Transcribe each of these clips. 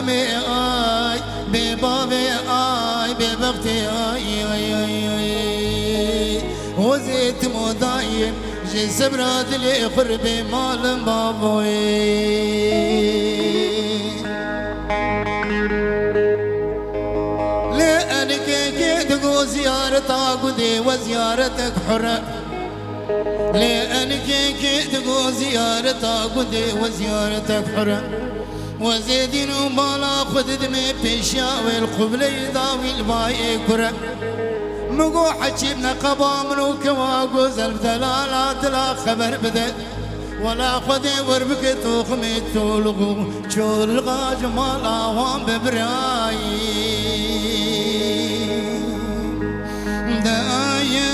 دمي آي ببابي آي ببغتي آي آي آي آي وزيت مضايم جي سبراد لي خربي مال بابوي لأنك كي زيارة عقدي وزيارتك حرة لأنك كي زيارة عقدي وزيارتك حرة وزيدين وبالا خد دمي بيشاوي القبل يضاوي الباي كرة مقو حجيبنا قبا منو كواقو زلف دلالات لا خبر بدا ولا خدي وربك توخمي تولغو شور الغاج مال عوام ببراي دايا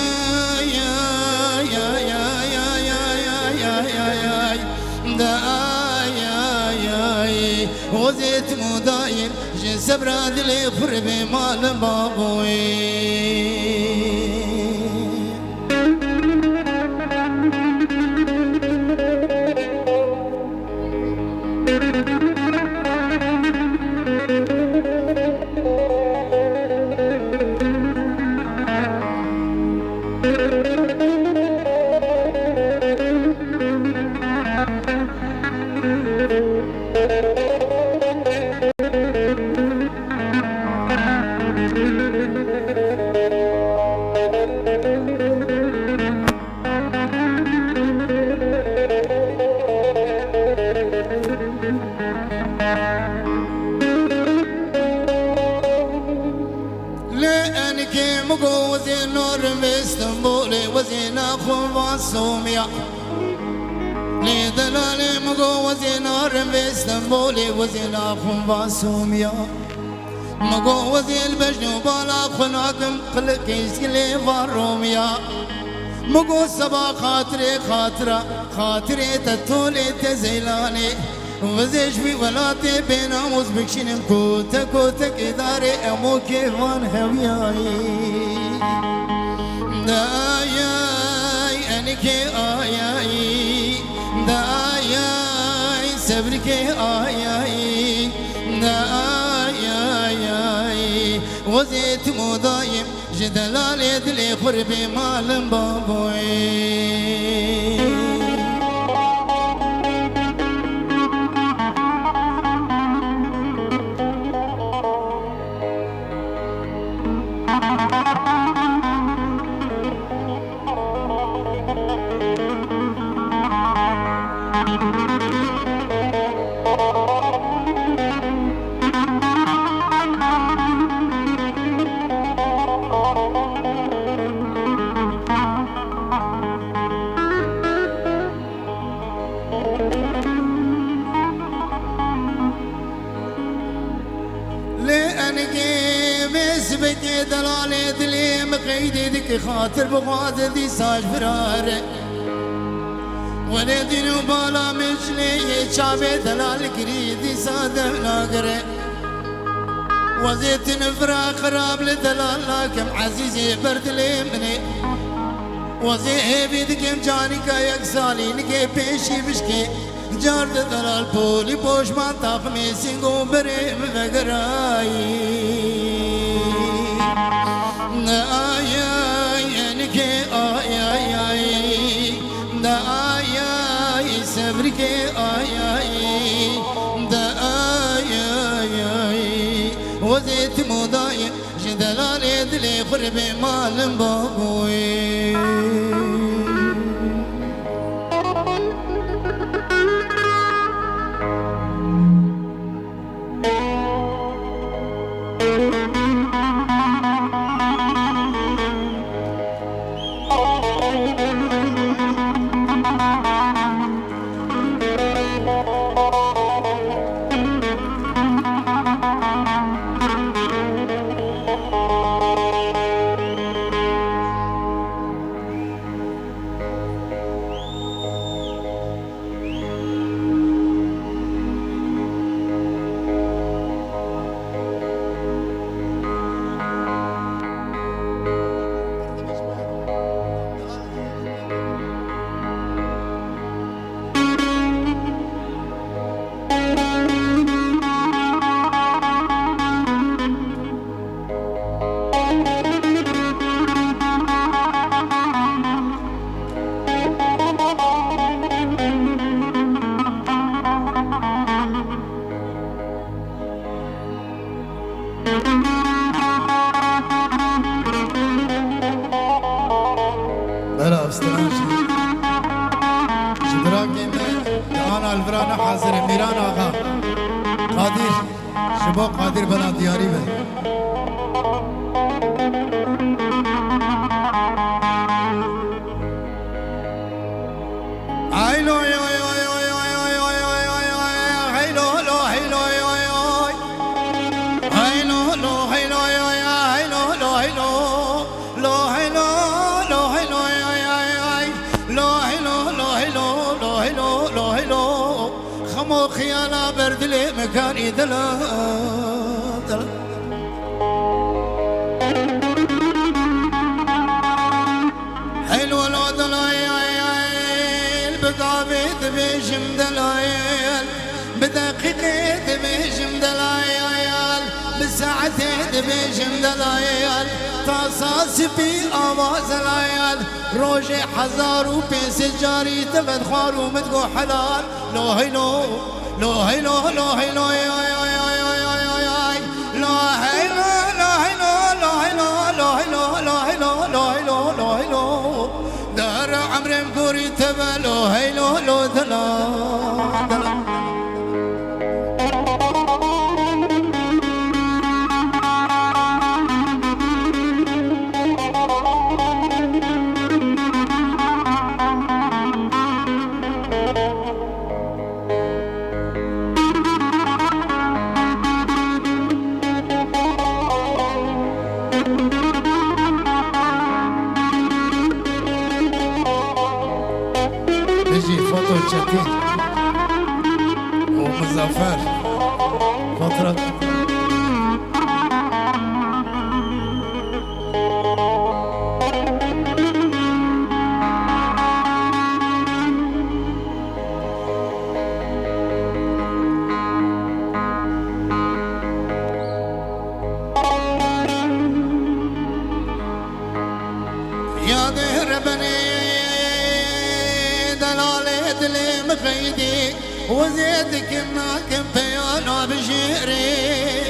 يا يا يا يا يا يا يا يا دايا يا وزيت مداير جنس براد لي خربي مال بابوي لأنك مقو وزين نور باسطنبولي وزين أخو باسوميا لدلالي مقو وزين نور باسطنبولي وزين أخو باسوميا مقو وزين بجنوب على خناكم قلق يسكلي فاروميا مقو سبا خاطري خاطرة خاطري تطولي تزيلاني وزيش في ولاتي بين عموز بكشين كوتا كوتا كداري امو كيفان هوياي داياي انكي آياي داياي سبركي آياي داياي وزيت مضايم جدلالي دلي خربي مال بابوي بكي دلالي دلي مقيدي دك خاطر بغاد دي ساج فرار ولدي نبالا مجلي شابي دلال كريدي سادة ناقري وزيت نفرا خراب لدلال لكم عزيزي برد لي مني وزي بيدكم جاني كايك سالي نكي بيشي بشكي جارد دلال بولي بوش ما تاخمي سينغو بري مفقراي آياي انكي آياي دا آياي سبركي آياي دا آياي وزيت مضايق جدلالي دلي خربي مال بابوي الفرانه حاضر میران آقا قادر شبا قادر بلا دیاری به خمو خيالا برد لي مكاني دلا دلا حلو لو دلايل بقابيت بيشم دلايل بدقيقة بيشم دلايل بساعتين بيشم دلايل تصاص في آواز العيال روجي حزار وبيس جاري تبد خوار ومتقو حلال لو هيلو لو هيلو لو هيلو لو هيلو لو هيلو لو هيلو لو هيلو لو هيلو لو هيلو لو هيلو دار عمري مكوري تبا لو هيلو لو دلا دلا فوتو تشتين ومزافر فترة يا دهر بني دلالي مخيدي وزيدك ما كان بيانا بشيري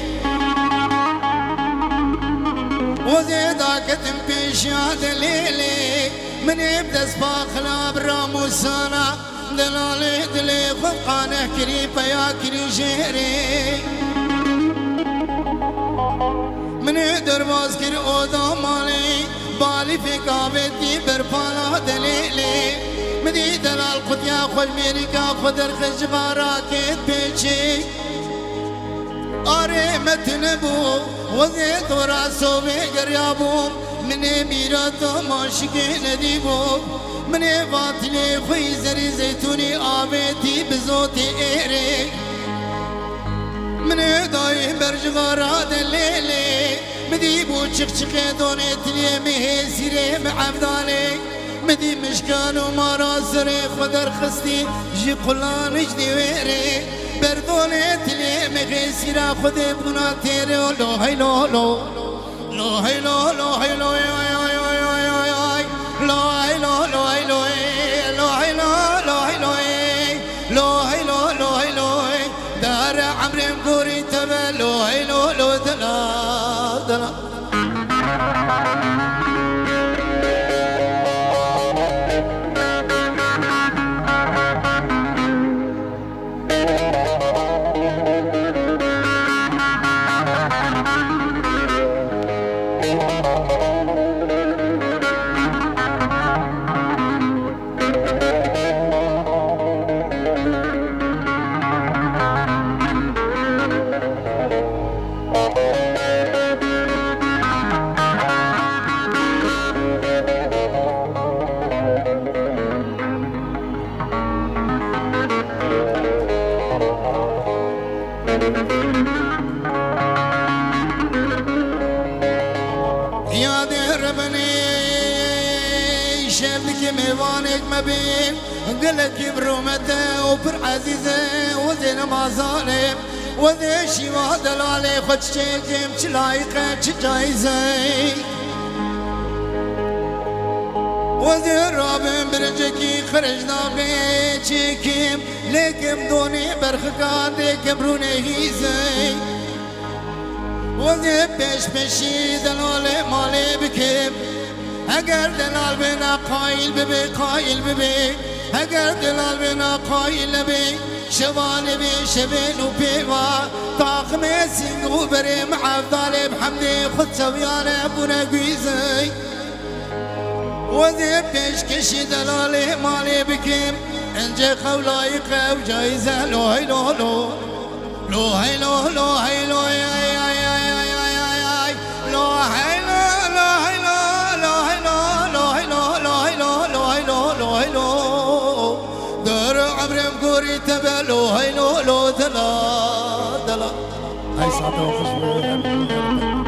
وزيدك تنبيشا دليلي من يبدا صباح خلاب راموسانا دلالي دلي خلقانه كريبا يا كريشيري من يقدر ماسكر اودا مالي بالي في كابتي برفانا دليلي مدي دلال خد يا خوش ميريكا خدر خجبارا كيت بيشي آري متنبو وزيت وراسو بيقر يابو مني ميراتو ماشكي نديبو مني فاتلي خوي زري زيتوني آبيتي بزوتي ايري مني داي برجغارا دليلي مديبو چخ دوني تلي مهي سيري معبدالي مدي مشكان ومارا سري خدر خستي جي قلان اجدي ويري بردولت لي مغيسيرا خدي بنا تيري لو هيلو لو لو هيلو لو هيلو لو هيلو لو هيلو لو هيلو لو هيلو لو هيلو لو هيلو دار عمري مقوري تبا لو هيلو لو دلا دلا يا دهر بني شافك ميوانك مبين قلك برومته وبر عزيزه وزين ما ظالم وذي شيوا دلالي خد شيكم چلايقه چجايزه وذي رابن برجكي خرج ناقي چيكم لكم دوني برخكان لكم روني هيزه وذي پیش پیشی دلال مالی بکیم اگر دلال بنا قایل ببی قایل ببی اگر دلال بنا قایل ببی شوالي بشبين وبيوا طاقم سينغ وبريم عبدالي بحمدي خد سويانا ابونا قويزي وذي بيشكشي دلالي مالي بكيم انجي خولايقة وجايزة لو هي لو لو لو هي لو لو هي لو لو هي تبلو هيلو لو دلا دلا هاي صعبة وخشبة